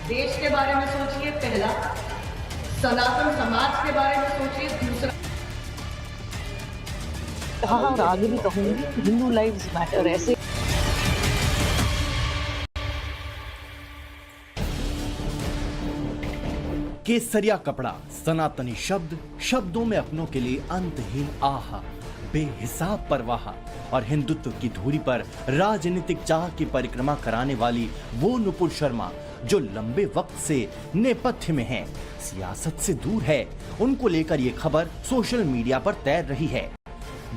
देश के बारे में सोचिए पहला, सनातन समाज के बारे में सोचिए दूसरा। हाँ, और आगे भी कहूंगी हिंदू लाइव्स मैटर। ऐसे केसरिया कपड़ा, सनातनी शब्द, शब्दों में अपनों के लिए अंतहीन आह, बेहिसाब परवाह और हिंदुत्व की धुरी पर राजनीतिक चाह की परिक्रमा कराने वाली वो नुपुर शर्मा जो लंबे वक्त से नेपथ्य में हैं, सियासत से दूर है, उनको लेकर ये खबर सोशल मीडिया पर तैर रही है।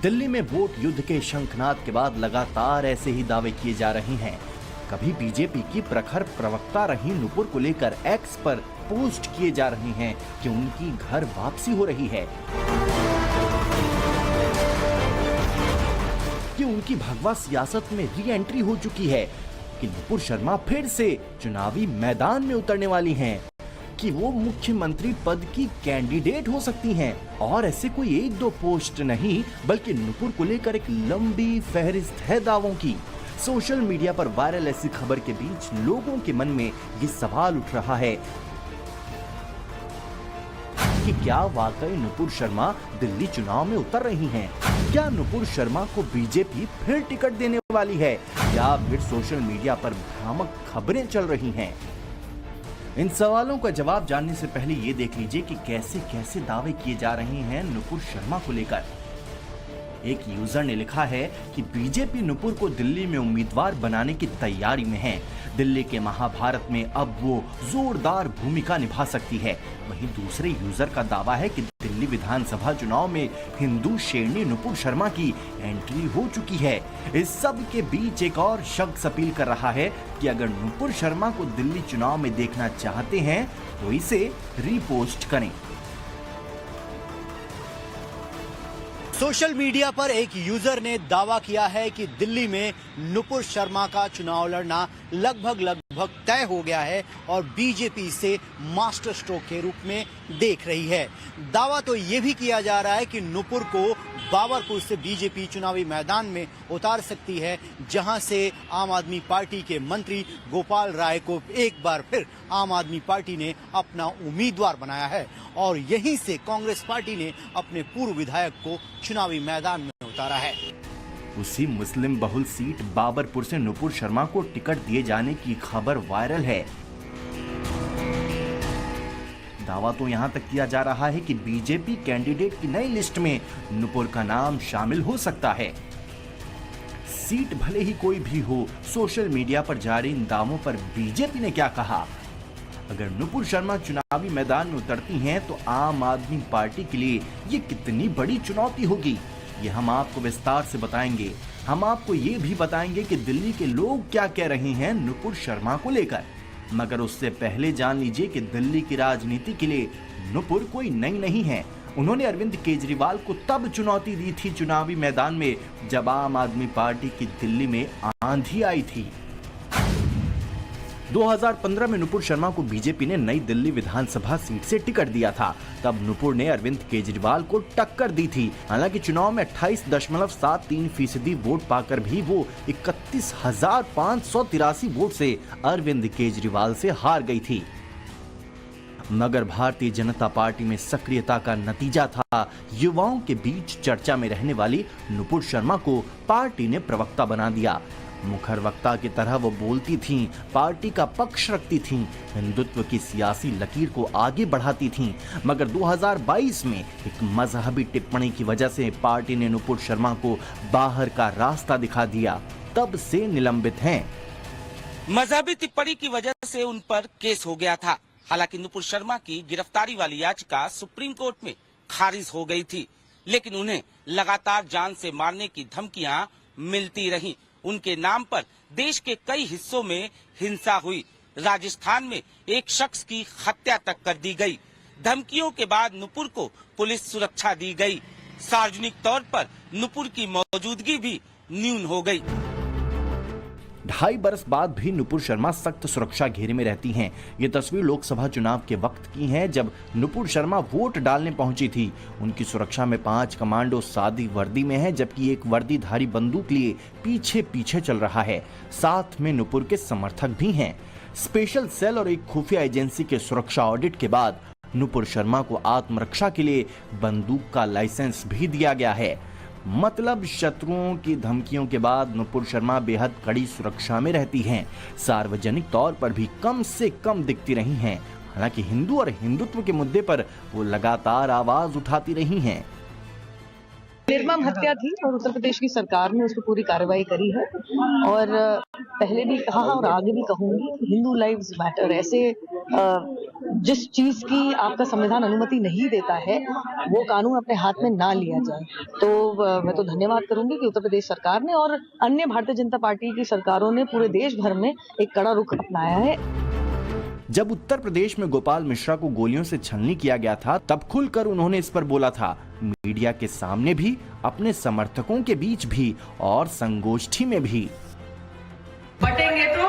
दिल्ली में वोट युद्ध के शंखनाद के बाद लगातार ऐसे ही दावे किए जा रहे हैं। कभी बीजेपी की प्रखर प्रवक्ता रही नुपुर को लेकर एक्स पर पोस्ट किए जा रहे हैं कि उनकी घर वापसी हो रही है, कि उनकी भगवा सियासत में री एंट्री हो चुकी है, कि नुपुर शर्मा फिर से चुनावी मैदान में उतरने वाली हैं, कि वो मुख्यमंत्री पद की कैंडिडेट हो सकती हैं। और ऐसे कोई एक दो पोस्ट नहीं, बल्कि नुपुर को लेकर एक लंबी फहरिस्त है दावों की। सोशल मीडिया पर वायरल ऐसी खबर के बीच लोगों के मन में ये सवाल उठ रहा है कि क्या वाकई नुपुर शर्मा दिल्ली चुनाव में उतर रही हैं? क्या नुपुर शर्मा को बीजेपी फिर टिकट देने वाली है, या फिर सोशल मीडिया पर भ्रामक खबरें चल रही हैं? इन सवालों का जवाब जानने से पहले ये देख लीजिए कि कैसे कैसे दावे किए जा रहे हैं नुपुर शर्मा को लेकर। एक यूजर ने लिखा है कि बीजेपी नुपुर को दिल्ली में उम्मीदवार बनाने की तैयारी में है। दिल्ली के महाभारत में अब वो जोरदार भूमिका निभा सकती है। वहीं दूसरे यूजर का दावा है कि दिल्ली विधानसभा चुनाव में हिंदू शेरनी नुपुर शर्मा की एंट्री हो चुकी है। इस सब के बीच एक और शख्स अपील कर रहा है कि अगर नुपुर शर्मा को दिल्ली चुनाव में देखना चाहते हैं तो इसे रीपोस्ट करें। सोशल मीडिया पर एक यूजर ने दावा किया है कि दिल्ली में नुपुर शर्मा का चुनाव लड़ना लगभग तय हो गया है और बीजेपी इसे मास्टर स्ट्रोक के रूप में देख रही है। दावा तो ये भी किया जा रहा है कि नुपुर को बाबरपुर से बीजेपी चुनावी मैदान में उतार सकती है, जहां से आम आदमी पार्टी के मंत्री गोपाल राय को एक बार फिर आम आदमी पार्टी ने अपना उम्मीदवार बनाया है और यहीं से कांग्रेस पार्टी ने अपने पूर्व विधायक को चुनावी मैदान में उतारा है। उसी मुस्लिम बहुल सीट बाबरपुर से नुपुर शर्मा को टिकट दिए जाने की खबर वायरल है। दावा तो यहां तक किया जा रहा है कि बीजेपी कैंडिडेट की नई लिस्ट में नुपुर का नाम शामिल हो सकता है। सीट भले ही कोई भी हो, सोशल मीडिया पर जारी इन दावों पर बीजेपी ने क्या कहा? अगर नुपुर शर्मा चुनावी मैदान में उतरती हैं तो आम आदमी पार्टी के लिए ये कितनी बड़ी चुनौती होगी, ये हम आपको विस्तार से बताएंगे। हम आपको ये भी बताएंगे कि दिल्ली के लोग क्या कह रहे हैं नुपुर शर्मा को लेकर। मगर उससे पहले जान लीजिए कि दिल्ली की राजनीति के लिए नुपुर कोई नई नहीं है। उन्होंने अरविंद केजरीवाल को तब चुनौती दी थी चुनावी मैदान में जब आम आदमी पार्टी की दिल्ली में आंधी आई थी। 2015 में नुपुर शर्मा को बीजेपी ने नई दिल्ली विधानसभा सीट से टिकट दिया था। तब नुपुर ने अरविंद केजरीवाल को टक्कर दी थी। हालांकि चुनाव में 28.73% वोट पाकर भी वो 31,583 वोट से अरविंद केजरीवाल से हार गई थी। मगर भारतीय जनता पार्टी में सक्रियता का नतीजा था युवाओं के बीच चर्चा में रहने वाली नुपुर शर्मा को पार्टी ने प्रवक्ता बना दिया। मुखर वक्ता की तरह वो बोलती थीं, पार्टी का पक्ष रखती थीं, हिंदुत्व की सियासी लकीर को आगे बढ़ाती थीं। मगर 2022 में एक मजहबी टिप्पणी की वजह से पार्टी ने नुपुर शर्मा को बाहर का रास्ता दिखा दिया। तब से निलंबित हैं। मजहबी टिप्पणी की वजह से उन पर केस हो गया था। हालांकि नुपुर शर्मा की गिरफ्तारी वाली याचिका सुप्रीम कोर्ट में खारिज हो गई थी, लेकिन उन्हें लगातार जान से मारने की धमकियां मिलती रहीं। उनके नाम पर देश के कई हिस्सों में हिंसा हुई। राजस्थान में एक शख्स की हत्या तक कर दी गई। धमकियों के बाद नुपुर को पुलिस सुरक्षा दी गई। सार्वजनिक तौर पर नुपुर की मौजूदगी भी न्यून हो गई। 2.5 बरस बाद भी नुपुर शर्मा सख्त सुरक्षा घेरे में रहती हैं। ये तस्वीर लोकसभा चुनाव के वक्त की है जब नुपुर शर्मा वोट डालने पहुंची थी। उनकी सुरक्षा में 5 कमांडो सादी वर्दी में है, जबकि एक वर्दीधारी बंदूक लिए पीछे पीछे चल रहा है। साथ में नुपुर के समर्थक भी हैं। स्पेशल सेल और एक खुफिया एजेंसी के सुरक्षा ऑडिट के बाद नुपुर शर्मा को आत्मरक्षा के लिए बंदूक का लाइसेंस भी दिया गया है। मतलब शत्रुओं की धमकियों के बाद नुपुर शर्मा बेहद कड़ी सुरक्षा में रहती हैं। सार्वजनिक तौर पर भी कम से कम दिखती रही हैं। हालांकि हिंदू और हिंदुत्व के मुद्दे पर वो लगातार आवाज उठाती रही हैं। निर्मम हत्या थी और उत्तर प्रदेश की सरकार ने उस पर पूरी कार्रवाई करी है। और पहले भी कहा और आगे भी कहूंगी, हिंदू लाइव्स मैटर। ऐसे जिस चीज की आपका संविधान अनुमति नहीं देता है वो कानून अपने हाथ में ना लिया जाए। तो मैं तो धन्यवाद करूंगी कि उत्तर प्रदेश सरकार ने और अन्य भारतीय जनता पार्टी की सरकारों ने पूरे देश भर में एक कड़ा रुख अपनाया है। जब उत्तर प्रदेश में गोपाल मिश्रा को गोलियों से छलनी किया गया था तब खुलकर उन्होंने इस पर बोला था। मीडिया के सामने भी, अपने समर्थकों के बीच भी और संगोष्ठी में भी। बटेंगे तो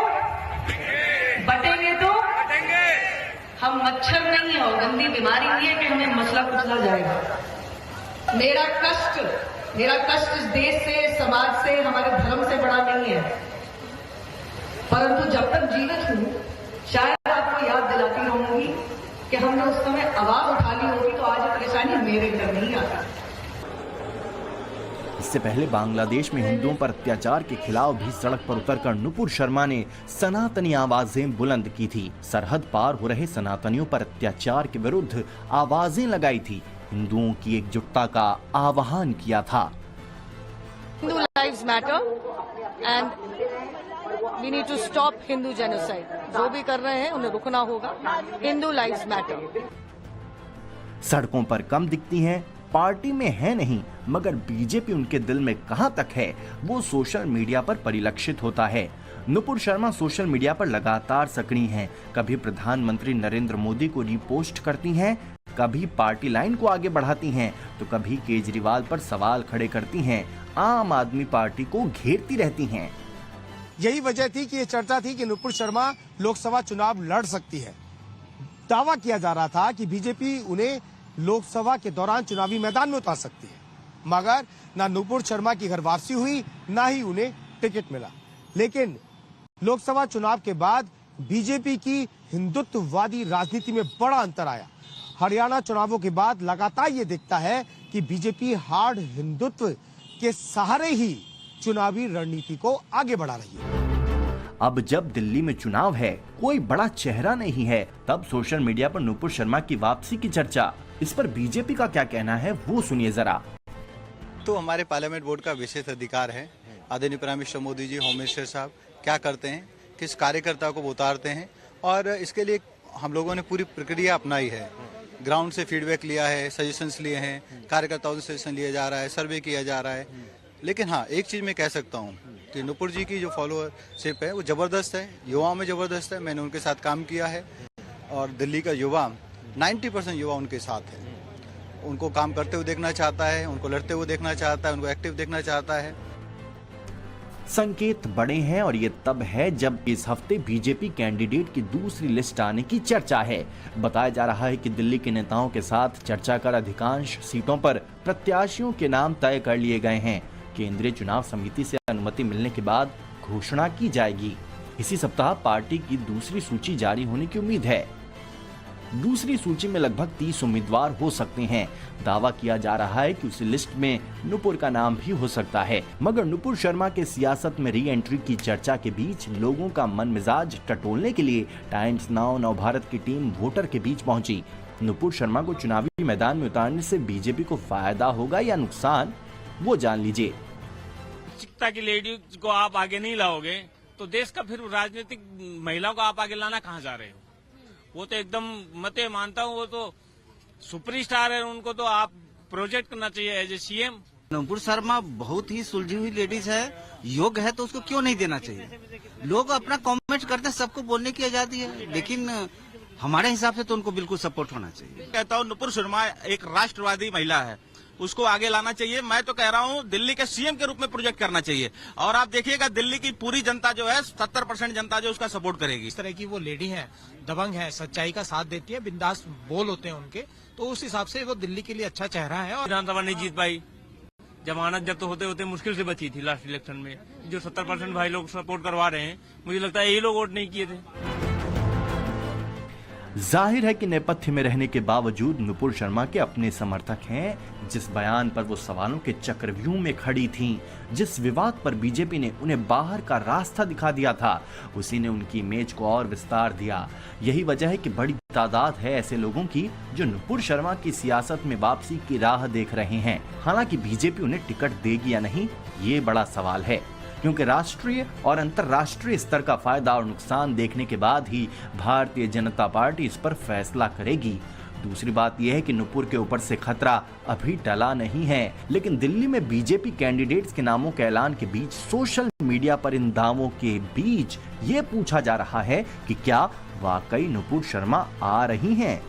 हम मच्छर नहीं है और गंदी बीमारी नहीं है कि हमें मसला कुचला जाएगा। मेरा कष्ट इस देश से, समाज से, हमारे धर्म से बड़ा नहीं है। परंतु जब तक जीवित हूं शायद आपको याद दिलाती रहूंगी कि हमने उस समय आवाज उठा ली होगी तो आज परेशानी मेरे घर नहीं आती। इससे पहले बांग्लादेश में हिंदुओं पर अत्याचार के खिलाफ भी सड़क पर उतरकर नुपुर शर्मा ने सनातनी आवाजें बुलंद की थी। सरहद पार हो रहे सनातनियों पर अत्याचार के विरुद्ध आवाजें लगाई थी। हिंदुओं की एकजुटता का आह्वान किया था। Hindu lives matter and we need to stop Hindu genocide. जो भी कर रहे हैं उन्हें रुकना होगा। Hindu lives matter. सड़कों पर कम दिखती हैं, पार्टी में है नहीं, मगर बीजेपी उनके दिल में कहां तक है वो सोशल मीडिया पर परिलक्षित होता है। नुपुर शर्मा सोशल मीडिया पर लगातार सक्रिय हैं। कभी प्रधानमंत्री नरेंद्र मोदी को रीपोस्ट करती हैं, कभी पार्टी लाइन को आगे बढ़ाती हैं, तो कभी केजरीवाल पर सवाल खड़े करती हैं। आम आदमी पार्टी को घेरती रहती हैं। यही वजह थी कि ये चर्चा थी कि नुपुर शर्मा लोकसभा चुनाव लड़ सकती है। दावा किया जा रहा था कि बीजेपी उन्हें लोकसभा के दौरान चुनावी मैदान में उतार सकती है, मगर ना नुपुर शर्मा की घर वापसी हुई, ना ही उन्हें टिकट मिला। लेकिन लोकसभा चुनाव के बाद बीजेपी की हिंदुत्ववादी राजनीति में बड़ा अंतर आया। हरियाणा चुनावों के बाद लगातार ये दिखता है कि बीजेपी हार्ड हिंदुत्व के सहारे ही चुनावी रणनीति को आगे बढ़ा रही है। अब जब दिल्ली में चुनाव है, कोई बड़ा चेहरा नहीं है, तब सोशल मीडिया पर नुपुर शर्मा की वापसी की चर्चा। इस पर बीजेपी का क्या कहना है वो सुनिए जरा। तो हमारे पार्लियामेंट बोर्ड का विशेष अधिकार है। आदरणीय prime minister Modi ji, home minister साहब क्या करते हैं, किस कार्यकर्ता को वो उतारते हैं, और इसके लिए हम लोगों ने पूरी प्रक्रिया अपनाई है। ग्राउंड से फीडबैक लिया है, सजेशंस लिए हैं, कार्यकर्ताओं से सजेशन लिया जा रहा है, सर्वे किया जा रहा है। लेकिन हाँ, एक चीज़ मैं कह सकता हूँ कि नुपुर जी की जो फॉलोअरशिप है वो ज़बरदस्त है, युवाओं में ज़बरदस्त है। मैंने उनके साथ काम किया है और दिल्ली का युवा 90% युवा उनके साथ है। उनको काम करते हुए देखना चाहता है, उनको लड़ते हुए देखना चाहता है, उनको एक्टिव देखना चाहता है। संकेत बड़े हैं और ये तब है जब इस हफ्ते बीजेपी कैंडिडेट की दूसरी लिस्ट आने की चर्चा है। बताया जा रहा है कि दिल्ली के नेताओं के साथ चर्चा कर अधिकांश सीटों पर प्रत्याशियों के नाम तय कर लिए गए हैं। केंद्रीय चुनाव समिति से अनुमति मिलने के बाद घोषणा की जाएगी। इसी सप्ताह पार्टी की दूसरी सूची जारी होने की उम्मीद है। दूसरी सूची में लगभग 30 उम्मीदवार हो सकते हैं। दावा किया जा रहा है कि उस लिस्ट में नुपुर का नाम भी हो सकता है, मगर नुपुर शर्मा के सियासत में री एंट्री की चर्चा के बीच लोगों का मन मिजाज टटोलने के लिए टाइम्स नाउ नवभारत की टीम वोटर के बीच पहुंची। नुपुर शर्मा को चुनावी मैदान में उतारने से बीजेपी को फायदा होगा या नुकसान, वो जान लीजिए। शिक्षिता की लेडीज को आप आगे नहीं लाओगे तो देश का फिर राजनीतिक महिलाओं को आप आगे लाना कहाँ जा रहे हो? वो तो एकदम मते मानता हूँ, वो तो सुपरस्टार है, उनको तो आप प्रोजेक्ट करना चाहिए as a CM. Nupur Sharma बहुत ही सुलझी हुई लेडीज है, योग्य है, तो उसको क्यों नहीं देना चाहिए? लोग अपना कमेंट करते हैं, सबको बोलने की आजादी है, लेकिन हमारे हिसाब से तो उनको बिल्कुल सपोर्ट होना चाहिए। कहता हूँ नुपुर शर्मा एक राष्ट्रवादी महिला है, उसको आगे लाना चाहिए। मैं तो कह रहा हूँ दिल्ली के सीएम के रूप में प्रोजेक्ट करना चाहिए। और आप देखिएगा दिल्ली की पूरी जनता जो है 70% जनता जो उसका सपोर्ट करेगी। इस तरह की वो लेडी है, दबंग है, सच्चाई का साथ देती है, बिंदास बोल होते हैं उनके, तो उस हिसाब से वो दिल्ली के लिए अच्छा चेहरा है। और विधानसभा नहीं जीत पाई, जमानत जब्त होते होते मुश्किल से बची थी लास्ट इलेक्शन में। जो 70% भाई लोग सपोर्ट करवा रहे हैं, मुझे लगता है यही लोग वोट नहीं किए थे। जाहिर है कि नेपथ्य में रहने के बावजूद नुपुर शर्मा के अपने समर्थक हैं। जिस बयान पर वो सवालों के चक्रव्यूह में खड़ी थीं, जिस विवाद पर बीजेपी ने उन्हें बाहर का रास्ता दिखा दिया था, उसी ने उनकी इमेज को और विस्तार दिया। यही वजह है कि बड़ी तादाद है ऐसे लोगों की जो नुपुर शर्मा की सियासत में वापसी की राह देख रहे हैं। हालांकि बीजेपी उन्हें टिकट देगी या नहीं, ये बड़ा सवाल है, क्योंकि राष्ट्रीय और अंतर्राष्ट्रीय स्तर का फायदा और नुकसान देखने के बाद ही भारतीय जनता पार्टी इस पर फैसला करेगी। दूसरी बात यह है कि नुपुर के ऊपर से खतरा अभी टला नहीं है, लेकिन दिल्ली में बीजेपी कैंडिडेट्स के नामों के ऐलान के बीच सोशल मीडिया पर इन दावों के बीच ये पूछा जा रहा है कि क्या वाकई नुपुर शर्मा आ रही हैं।